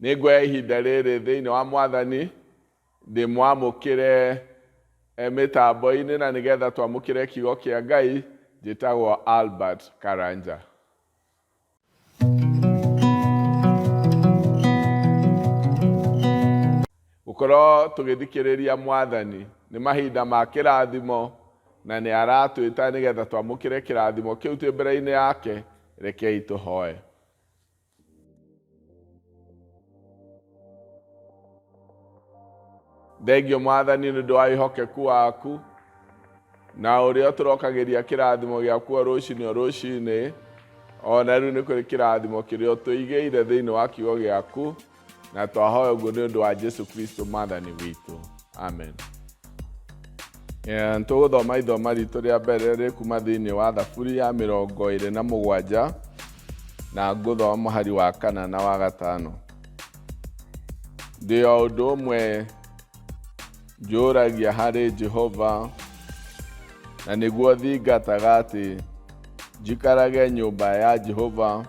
Nĩngwenda ihinda rĩrĩ thĩinĩ wa Mwathani ndĩmwamũkĩre mĩtambo-inĩ na nĩgetha twamũkĩre kiugo kĩa Ngai. Njĩtagwo Albert Karanja. Gũkorwo tũgĩthikĩrĩria Mwathani nĩ mahinda ma kĩrathimo na nĩ aratwĩta nĩgetha twamũkĩre kĩrathimo kĩu twĩ mbere-inĩ yake. Rekei tũhoe. Thengio Mwathani nĩ ũndũ wa wĩhokeku waku na ũrĩa tũrokagĩria kĩrathimo gĩaku rũcinĩ ona rĩu nĩ kũrĩ kĩrathimo kĩrĩa tũigĩire thĩinĩ wa kiugo gĩaku na twahoya ũguo nĩ ũndũ wa Jesu Kristo Mwathani witũ. Amen. Tũgũthoma ithoma ritũ rĩa mbere rĩ kuma thĩinĩ wa Thaburi ya 27 na ngũthoma mũhari wa 4 na wa 5. Ndĩ o ũndũ ũmwe njũragia harĩ Jehova, na nĩguo thingataga atĩ njikarage nyũmba ya Jehova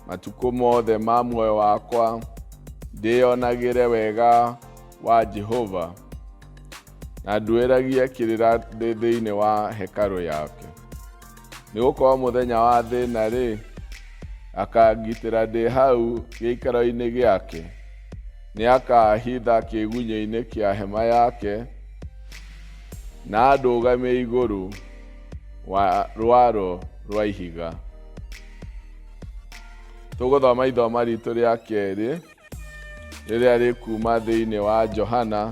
matukũ mothe ma muoyo wakwa, ndĩonagĩre wega wa Jehova na nduĩragie kĩrĩra thĩinĩ wa hekarũ yake. Nĩgũkorwo mũthenya wa thĩĩna rĩ, akangitĩra ndĩ hau gĩikaro-inĩ gĩake, nĩakahitha kĩgunyĩ-inĩ kĩa hema yake na ndũgamie igũrũ wa rwaro rwa ihiga. Tũgũthoma ithoma ritũ rĩa kerĩ rĩrĩa rĩkuma thĩinĩ wa Johana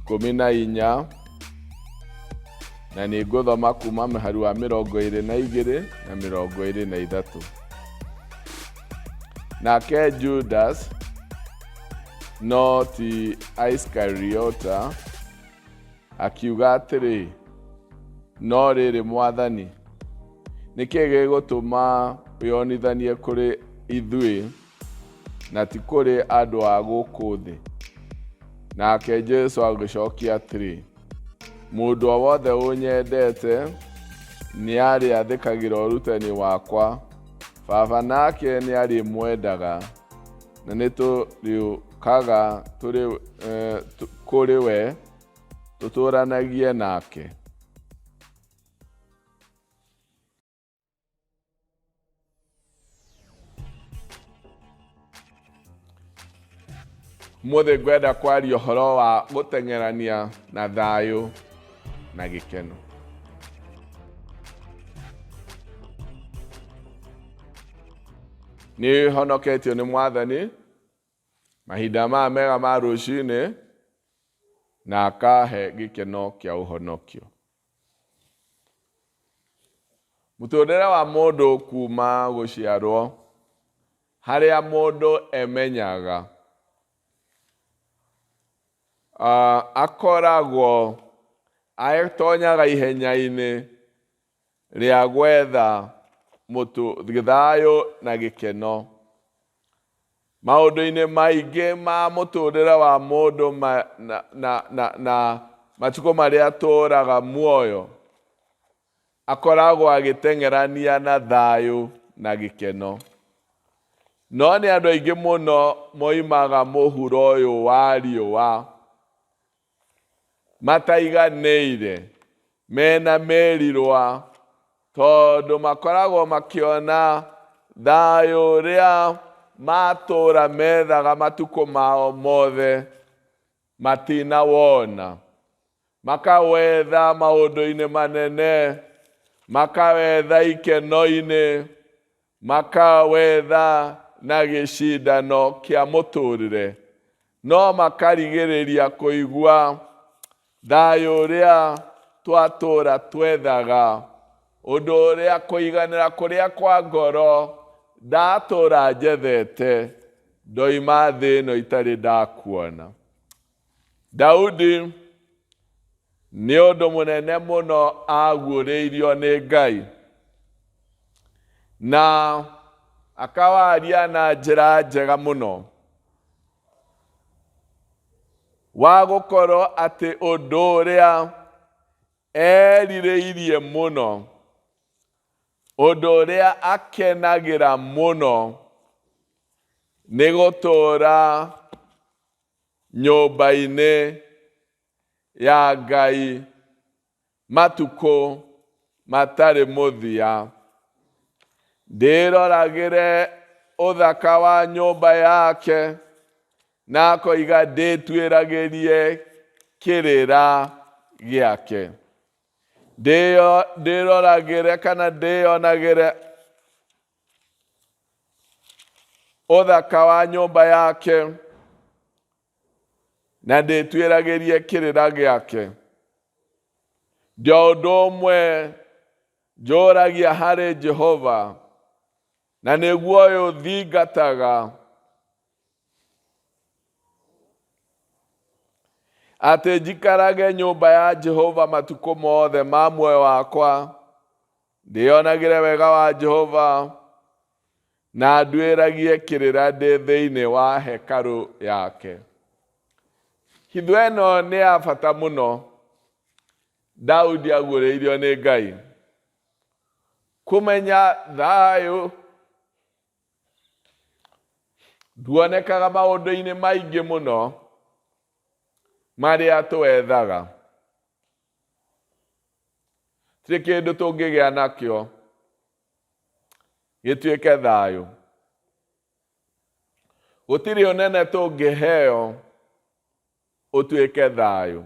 14 na nĩ ngũthoma kuma mũhari wa 22 na 23. Nake Judas no ti Iskariota akiuga atĩrĩ, no rĩrĩ Mwathani, nĩkĩĩ gĩgũtũma wĩonithanie kũrĩ ithuĩ na ti kũrĩ andũ a gũkũ thĩ? Nake Jesu agĩcokia atĩrĩ, mũndũ o wothe ũnyendete nĩarĩathĩkagĩra ũrutani wakwa, Baba nake nĩarĩmwendaga, na nĩtũrĩũkaga kũrĩ we tũtũranagie nake. Mũthĩ ngwenda kwaria ũhoro wa gũteng'erania na thayũ na gĩkeno. Nĩ honoketio nĩ Mwathani mahinda maya mega ma rũcinĩ na akahe gĩkeno kĩa ũhonokio. Mũtũũrĩre wa mũndũ kuma gũciarwo, harĩa mũndũ emenyaga akoragwo atonyaga ihenya-inĩ rĩa gwetha thayũ na gĩkeno. Maũndũ-inĩ maingĩ ma mũtũũrĩre wa mũndũ na matukũ marĩa atũũraga muoyo, akoragwo agĩteng'erania na thayũ na gĩkeno. No nĩ andũ aingĩ mũno moimaga mũhuro ũyũ wa riũa mataiganĩire, mena merirwa, tondũ makoragwo makĩona thayũ ũrĩa matũũra methaga matukũ mao mothe matinawona. Makawetha maũndũ-inĩ manene, makawetha ikeno-inĩ, makawetha na gĩcindano kĩa mũtũũrĩre, no makarigĩrĩria kũigua thayũ ũrĩa twatũũra twethaga, ũndũ ũrĩa kũiganĩra kũrĩa kwa ngoro ndatũũra njethete, ndoima thĩ ĩno itarĩ ndakuona. Daudi nĩ ũndũ mũnene mũno aguũrĩirio nĩ Ngai na akawaria na njĩra njega mũno wa gũkorwo atĩ ũndũ ũrĩa erirĩirie mũno, ũndũ ũrĩa akenagĩra mũno nĩ gũtũũra nyũmba-inĩ ya Ngai matukũ matarĩ mũthia. Ndĩroragĩre ũthaka wa nyũmba yake, na koiga ndĩtuĩragĩrie kĩrĩra gĩake. Ndĩroragĩre kana ndĩonagĩre ũthaka wa nyũmba yake, na ndĩtuĩragĩrie kĩrĩra gĩake. Ndio ũndũ ũmwe njũragia harĩ Jehova, na nĩguo ũyũ thingataga, atĩ njikarage nyũmba ya Jehova matukũ mothe ma muoyo wakwa, ndĩonagĩre wega wa Jehova, na nduĩragie kĩrĩra ndĩ thĩinĩ wa hekarũ yake. Hitho ĩno nĩ ya bata mũno. Daudi aguũrĩirio nĩ Ngai kũmenya thayũ nduonekaga maũndũ-inĩ maingĩ mũno marĩa tũethaga. Tirĩ kĩndũ tũngĩgĩa nakĩo gĩtuĩke thayũ. Gũtirĩ ũnene tũngĩheo ũtuĩke thayũ.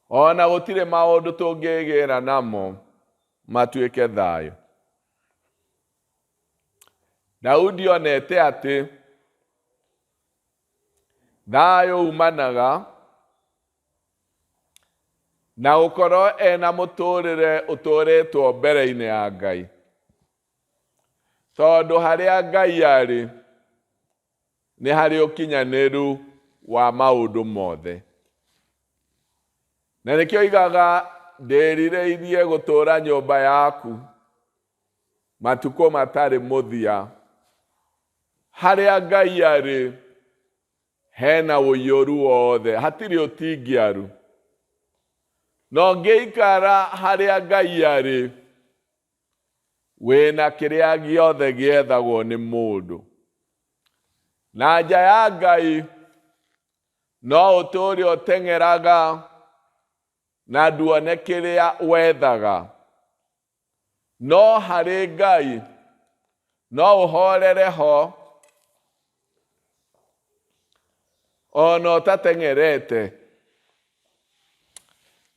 Ona gũtirĩ maũndũ tũngĩgĩra namo matuĩke thayũ. Daudi onete atĩ thayũ umanaga na gũkorwo ena mũtũrĩre ũtũrĩtwo mbere-inĩ ya Ngai. Tondũ harĩa Ngai arĩ nĩ harĩ ũkinyanĩru wa maũndũ mothe. Na nĩkĩo oigaga ndĩrirĩirie gũtũũra nyũmba yaku matukũ matarĩ mũthia. Harĩa Ngai arĩ hena ũiyũru wothe, hatirĩ ũtingiaru. No ngĩikara harĩa Ngai arĩ, wĩna kĩrĩa gĩothe gĩethagwo nĩ mũndũ. Na nja ya Ngai no ũtũũre ũteng'eraga na nduone kĩrĩa wethaga. No harĩ Ngai no ũhorere ho ona ũtateng'erete,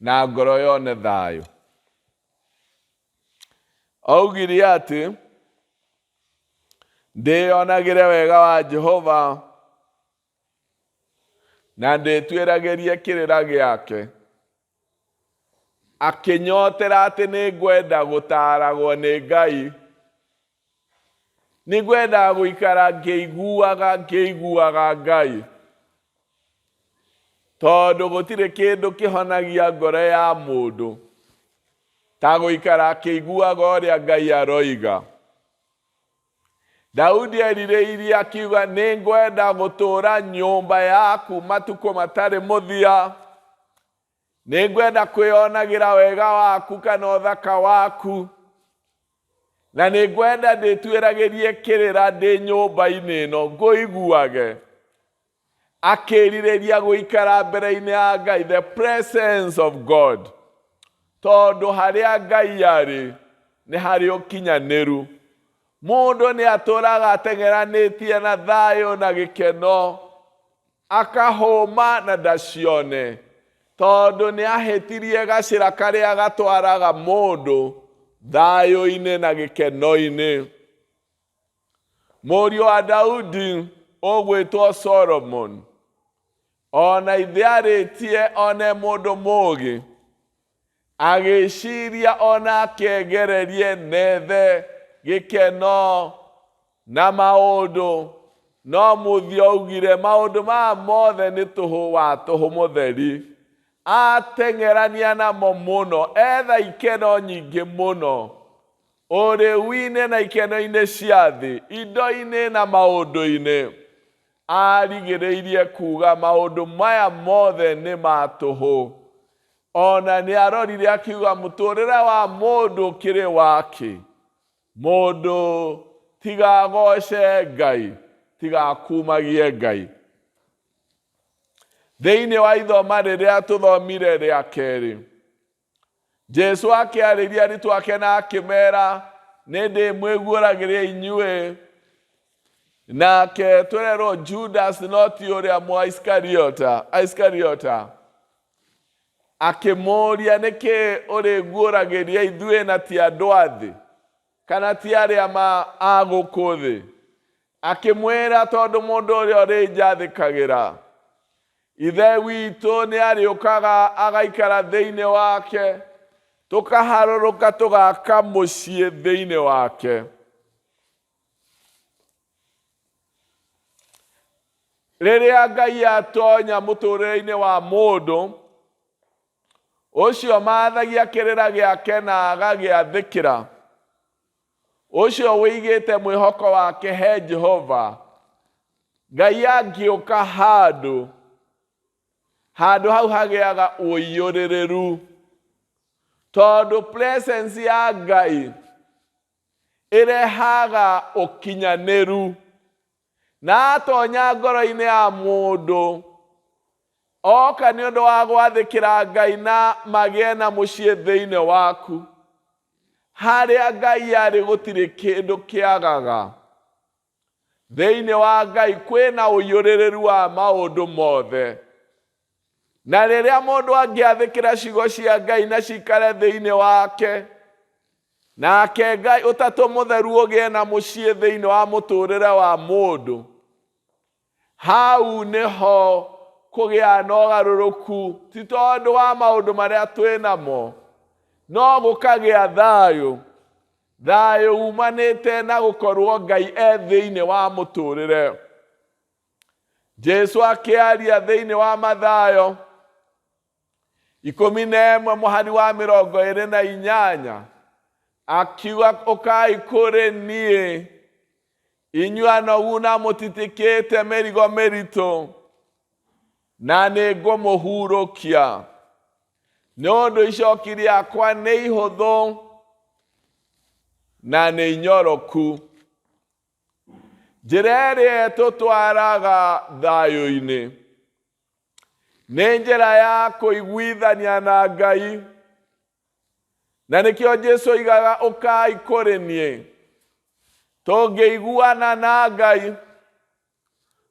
na ngoro yone thayũ. Augire atĩ ndĩonagĩre wega wa Jehova, na ndĩtuĩragĩrie kĩrĩra gĩake, akĩnyotera atĩ nĩngwenda gũtaaragwo nĩ Ngai. Nĩngwenda gũikara ngĩiguaga Ngai, tondũ gũtirĩ kĩndũ kĩhonagia ngoro ya mũndũ ta gũikara akĩiguaga ũrĩa Ngai aroiga. Daudi erirĩirie akiuga nĩngwenda gũtũũra nyũmba yaku matukũ matarĩ mũthia. Nĩngwenda kwĩonagĩra wega waku kana ũthaka waku, na nĩngwenda ndĩtuĩragĩrie kĩrĩra ndĩ nyũmba-inĩ ĩno ngũiguage. Akĩrirĩria gũikara mbere-inĩ ya Ngai, the presence of God. Tondũ harĩa Ngai arĩ nĩ harĩ ũkinyanĩru. Mũndũ nĩ atũũraga ateng'eranĩtie na thayũ na gĩkeno, akahũma na ndacione, tondũ nĩ ahĩtirie gacĩra karĩa gatwaraga mũndũ thayũ-inĩ na gĩkeno-inĩ. Mũriũ wa Daudi ũgwĩtwo Solomon, ona ithe arĩtie one mũndũ mũũgĩ, agĩciria ona akĩgererie nethe gĩkeno na maũndũ, no mũthia augire maũndũ maya mothe nĩ tũhũ wa tũhũ mũtheri. Ateng'erania namo mũno, etha ikeno nyingĩ mũno, ũrĩu-inĩ na ikeno-inĩ cia thĩ, indo-inĩ na maũndũ-inĩ. Arigĩrĩirie kuga maũndũ maya mothe nĩ ma tũhũ. Ona nĩ arorire akiuga mũtũũrĩre wa mũndũ kĩrĩ wake. Mũndũ tigagoce Ngai, tigakumagie Ngai. Thĩinĩ wa ithoma rĩrĩa tũthomire rĩa kerĩ, Jesu akĩarĩria arutwo ake na akĩmera, nĩndĩmwĩguũragĩria inyuĩ. Nake twererwo Judas no ti ũrĩa Iskariota akĩmũria, nĩkĩ ũrĩguũragĩria ithuĩ na ti andũ a thĩ, kana ti arĩa a gũkũ thĩ? Akĩmwĩra, tondũ mũndũ ũrĩa ũrĩnjathĩkagĩra, Ithe witũ nĩ arĩũkaga agaikara thĩinĩ wake, tũkaharũrũka tũgaka mũciĩ thĩinĩ wake. Rĩrĩa Ngai atonya mũtũũrĩre-inĩ wa mũndũ, ũcio maathagia kĩrĩra gĩake na agagĩathĩkĩra, ũcio wĩigĩte mwĩhoko wake he Jehova, Ngai angĩũka handũ hau hagĩaga ũiyũrĩrĩru, tondũ presence ya Ngai ĩrehaga ũkinyanĩru. Na atonya ngoro-inĩ ya mũndũ, oka nĩ ũndũ wa gwathĩkĩra Ngai na magĩe na mũciĩ thĩinĩ waku. Harĩa Ngai arĩ gũtirĩ kĩndũ kĩagaga. Thĩinĩ wa Ngai kwĩna ũiyũrĩrĩru wa maũndũ mothe. Na rĩrĩa mũndũ angĩathĩkĩra ciugo cia Ngai na cikare thĩinĩ wake, nake Ngai Ũtatũ Mũtheru ũgĩe na mũciĩ thĩinĩ wa mũtũũrĩre wa mũndũ, hau nĩho kũgĩa na ũgarũrũku, ti tondũ wa maũndũ marĩa twĩnamo, no gũkagĩa thayũ. Thayũ umanĩte na gũkorwo Ngai thĩinĩ wa mũtũũrĩre. Jesu akĩaria thĩinĩ wa Mathayo 11:28, akiuga, ũkai kũrĩ niĩ inyuĩ anogu na mũtitĩkĩte mĩrigo mĩritũ, na nĩngũmũhurũkia. Nĩ ũndũ icooki rĩakwa nĩ ihũthũ na nĩ inyoroku. Njĩra ĩrĩa ĩtũtwaraga thayũ-inĩ nĩ njĩra ya kũiguithania na Ngai, na nĩkĩo Jesu oigaga, ũkai kũrĩ niĩ. Tũngĩiguana na Ngai,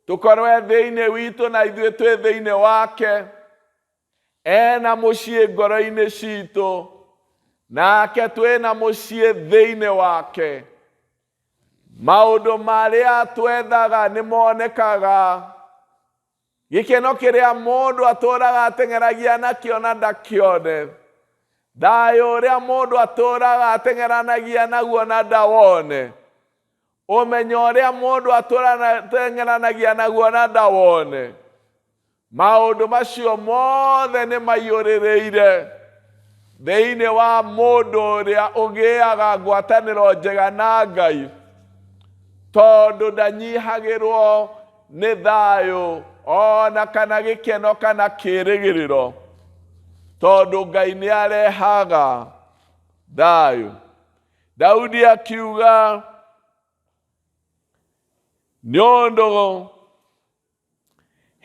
tũkorwo thĩinĩ witũ na ithuĩ twĩ thĩinĩ wake, ena mũciĩ ngoro-inĩ citũ, nake twĩna mũciĩ thĩinĩ wake, maũndũ marĩa twethaga nĩ monekaga. Gĩkeno kĩrĩa mũndũ atũũraga ateng'eragia nakĩo na ndakĩone, thayũ ũrĩa mũndũ atũũraga ateng'eranagia naguo na ndawone, ũmenyo ũrĩa mũndũ ateng'eranagia naguo na ndawone, maũndũ macio mothe nĩ maiyũrĩrĩire thĩinĩ wa mũndũ ũrĩa ũgĩaga ngwatanĩro njega na Ngai, tondũ ndanyihagĩrwo nĩ thayũ ona kana gĩkeno kana kĩĩrĩgĩrĩro, tondũ Ngai nĩ arehaga thayũ. Daudi akiuga, nĩ ũndũ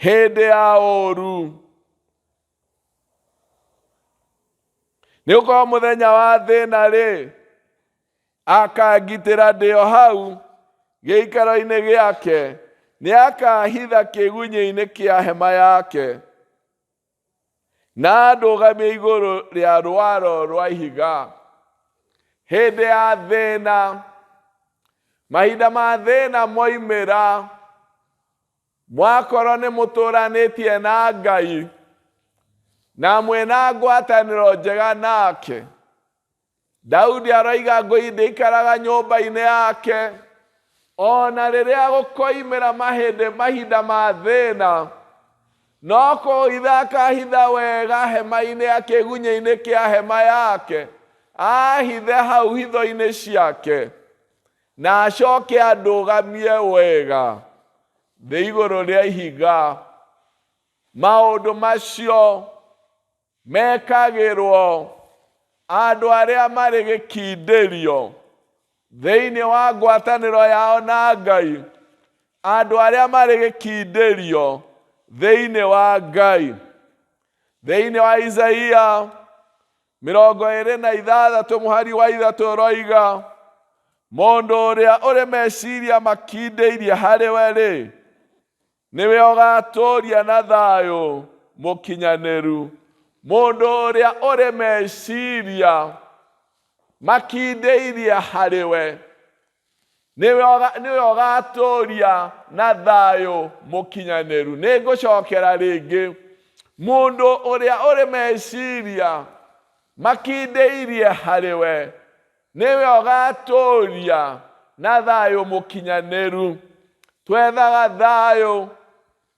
hĩndĩ ya ũũru nĩ gũkorwo mũthenya wa thĩna-rĩ, akangitĩra ndĩo hau gĩikaro-inĩ gĩake, nĩ akahitha kĩgunyĩ-inĩ kĩa hema yake, na ndũgamie igũrũ rĩa rwaro rwa ihiga. Hĩndĩ ya thĩna, mahinda ma thĩna moimĩra, mwakorwo nĩ mũtũũranĩtie na Ngai na mwĩna ngwatanĩro njega nake, Daudi aroiga, ndĩikaraga nyũmba-inĩ yake, ona rĩrĩa gũkoimĩra mahinda ma thĩna, no kũhitha akahitha wega hema-inĩ kĩgunyĩ-inĩ kĩa hema yake, ahithe hau hitho-inĩ ciake, na acoke andũgamie wega thĩ igũrũ rĩa ihiga. Maũndũ macio mekagĩrwo andũ arĩa marĩ gĩkindĩrio, thĩinĩ wa ngwatanĩro yao na Ngai, andũ arĩa marĩ gĩkindĩrio thĩinĩ wa Ngai. Thĩinĩ wa Isaia 26 mũhari wa 3 roiga, mũndũ ũrĩa ũrĩ meciria makindĩirie harĩ we-rĩ, nĩwe ũgatũũria na thayũ mũkinyanĩru. Mũndũ ũrĩa ũrĩ meciria makindĩirie harĩ we, nĩwe ũgatũũria na thayũ mũkinyanĩru. Nĩngũcokera rĩngĩ, mũndũ ũrĩa ũrĩ meciria makindĩirie harĩ we, nĩwe ũgatũũria na thayũ mũkinyanĩru. Twethaga thayũ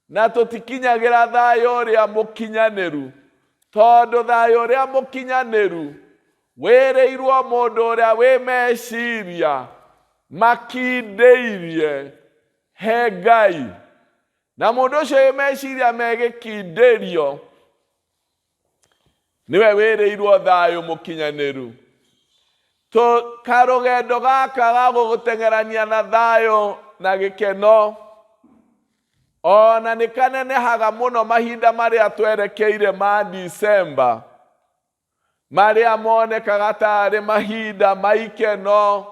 na tũtikinyagĩra thayũ ũrĩa mũkinyanĩru, tondũ thayũ ũrĩa mũkinyanĩru wĩrĩirwo mũndũ ũrĩa wĩ meciria makindĩirie he Ngai. Na mũndũ ũcio wĩ meciria megĩkindĩrio niwe wĩrĩirwo thayũ mũkinyanĩru. Karũgendo gaka ga gũgũteng'erania na thayũ na gĩkeno, ona nĩ kanenehaga mũno mahinda marĩa twerekeire ma December, marĩa monekaga tarĩ mahinda ma ikeno,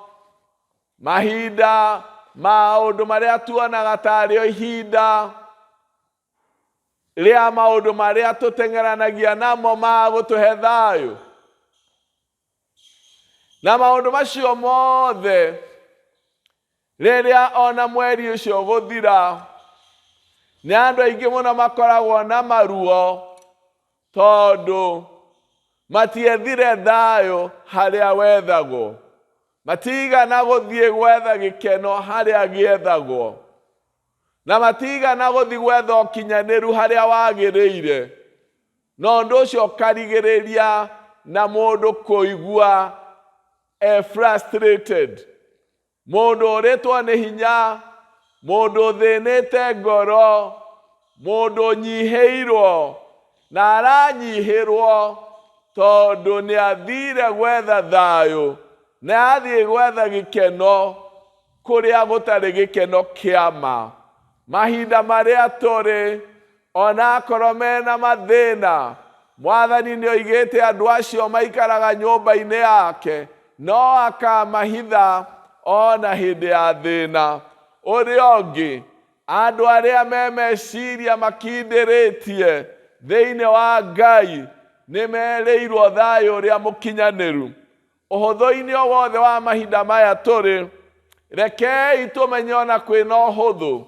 mahinda maũndũ marĩa tuonaga tarĩ ihinda rĩa maũndũ marĩa tũteng'eranagia namo ma gũtũhe thayũ. Na maũndũ macio mothe, rĩrĩa ona mweri ũcio gũthira, nĩ andũ aingĩ mũno makoragwo na maruo, tondũ matiethire thayũ harĩa wethagwo. Matigana gũthiĩ gwetha gĩkeno harĩa gĩethagwo, na matigana gũthiĩ gwetha ũkinyanĩru harĩa wagĩrĩire. Na ũndũ ũcio ũkarigĩrĩria na mũndũ kũigua frustrated, mũndũ ũrĩtwo nĩ hinya, mũndũ ũthĩnĩte ngoro, mũndũ ũnyihĩirwo na aranyihĩrwo, tondũ nĩ athire gwetha thayũ, nĩ athiĩ gwetha gĩkeno kũrĩa gũtarĩ gĩkeno kĩa ma. Mahinda marĩa tũrĩ, ona akorwo mena mathĩna, Mwathani nĩ oigĩte andũ acio maikaraga nyũmba-inĩ yake, no akamahitha ona hĩndĩ ya thĩna. Ũrĩa ũngĩ, andũ arĩa me meciria makindĩrĩtie thĩinĩ wa Ngai nĩ merĩirwo thayũ ũrĩa mũkinyanĩru. Ũhũthũ-inĩ o wothe wa mahinda maya tũrĩ, rekei tũmenye ona kwĩna ũhũthũ,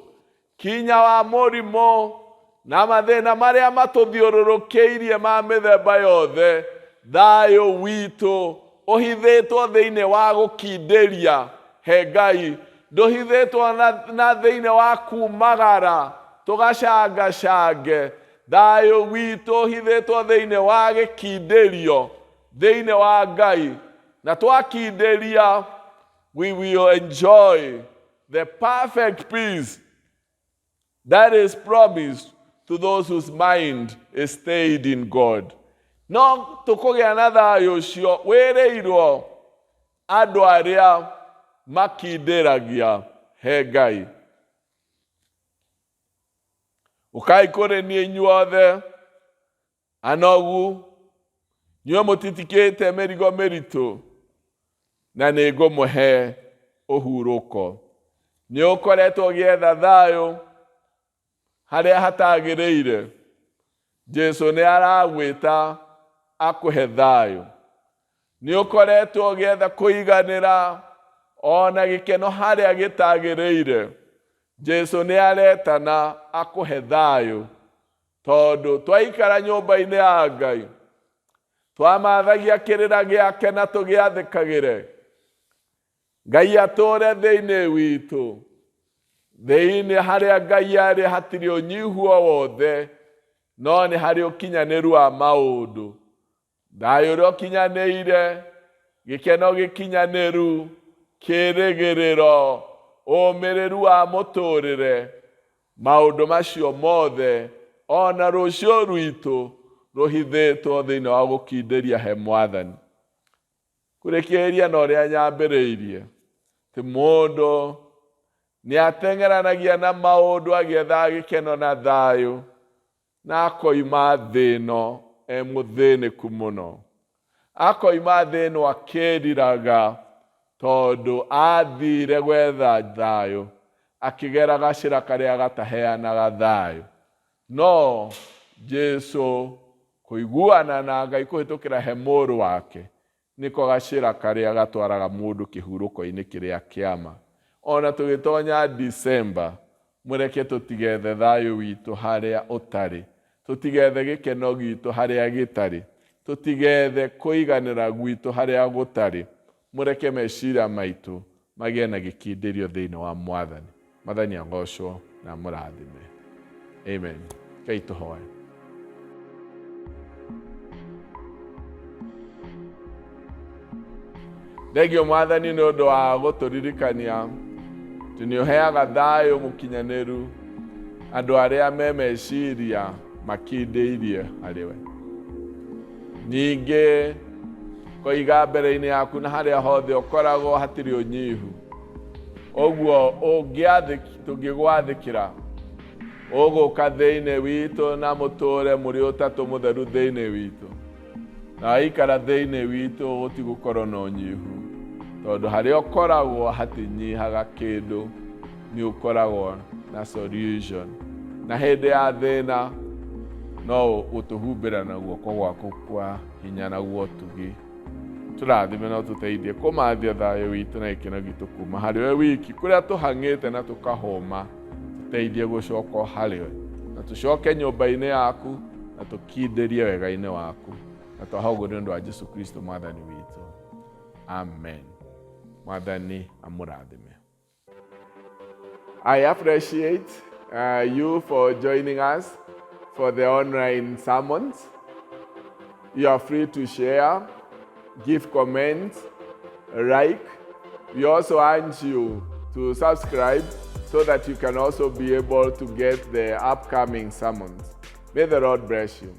kinya wa mũrimũ na mathĩna marĩa matũthiũrũrũkĩirie ma mĩthemba yothe, thayũ witũ ũhithĩtwo thĩinĩ wa gũkindĩria he Ngai. Ndũhithĩtwo na thĩinĩ wa kumagara tũgacangacange. Thayũ witũ ũhithĩtwo thĩinĩ wa gĩkindĩrio thĩinĩ wa Ngai. Na twakindĩria, we will enjoy the perfect peace that is promised to those whose mind is stayed in God. No tũkũgĩa na thayũ ũcio wĩrĩirwo andũ arĩa makindĩragia he Ngai. Ũkai kũrĩ niĩ inyuothe anogu, nyuĩ mũtitikĩte mĩrigo mĩritũ, na nĩ ngũmũhe ũhurũko. Nĩ ũkoretwo ũgĩetha thayũ harĩa hatagĩrĩire, Jesũ nĩ aragwĩta akũhe thayũ. Nĩ ũkoretwo ũgĩetha kũiganĩra ona gĩkeno harĩa gĩtagĩrĩire, Jesũ nĩ aretana akũhe thayũ. Tondũ twaikara nyũmba-inĩ ya Ngai, twamathagia kĩrĩra gĩake na tũgĩathĩkagĩre, Ngai atũũre thĩinĩ witũ. Thĩinĩ harĩa Ngai arĩ hatirĩ ũnyihu o wothe, no nĩ harĩ ũkinyanĩru wa maũndũ. Thayũ ũrĩa ũkinyanĩire, gĩkeno gĩkinyanĩru, kĩĩrĩgĩrĩro, ũmĩrĩru wa mũtũũrĩre, maũndũ macio mothe ona rũciũ rwitũ rũhithĩtwo thĩinĩ wa gũkindĩria he Mwathani. Kũrĩkĩrĩria na ũrĩa nyambĩrĩirie, ti mũndũ nĩateng'eranagia na maũndũ agĩetha gĩkeno na thayũ, na akoima thĩ ĩno mũthĩnĩku mũno. Akoima thĩ ĩno akĩriraga tondũ athire gwetha thayũ, akĩgera gacĩra karĩa gataheanaga thayũ. No Jesũ kũiguana na Ngai kũhĩtũkĩra he mũrũ wake nĩko gacĩra karĩa gatwaraga mũndũ kĩhurũko-inĩ kĩrĩa kĩama. Ona tũgĩtonya December, mũreke tũtigethe thayũ witũ harĩa ũtarĩ, tũtigethe gĩkeno gitũ harĩa gĩtarĩ, tũtigethe kũiganĩra gwitũ harĩa gũtarĩ. Mũreke meciria maitũ magĩe na gĩkindĩrio thĩinĩ wa Mwathani. Mwathani agocwo na mũrathime. Amen. Kei tũhoe. Thengio Mwathani nĩ ũndũ wa gũtũririkania atĩ nĩũheaga thayũ mũkinyanĩru andũ arĩa me meciria makindĩirie harĩwe. Ningĩ koiga mbere-inĩ yaku na harĩa hothe ũkoragwo hatirĩ ũnyihu. Ũguo tũngĩgwathĩkĩra ũgũka thĩinĩ witũ na mũtũre mũrĩ ũtatũ mũtheru thĩinĩ witũ, na waikara thĩinĩ witũ gũtigũkorwo na ũnyihu, tondũ harĩa ũkoragwo hatinyihaga kĩndũ, nĩ ũkoragwo na solution. Na hĩndĩ ya thĩna no ũtũhumbĩra na guoko gwaku kwa hinya na guotugi. Tũrathime no tũteithie kũmathia thayũ witũ na gĩkeno gitũ kuma harĩ we wiki, kũrĩa tũhang'ĩte na tũkahũma. Tũteithie gũcoka harĩ we na tũcoke nyũmba-inĩ yaku na tũkindĩrie wega-inĩ waku, na twahau nĩ ũndũ wa Jesũ Kristo Mwathani witũ. Amen. Mwathani amũrathime. I appreciate you for joining us for the online sermons. You are free to share, give comments, like. We also urge you to subscribe so that you can also be able to get the upcoming sermons. May the Lord bless you.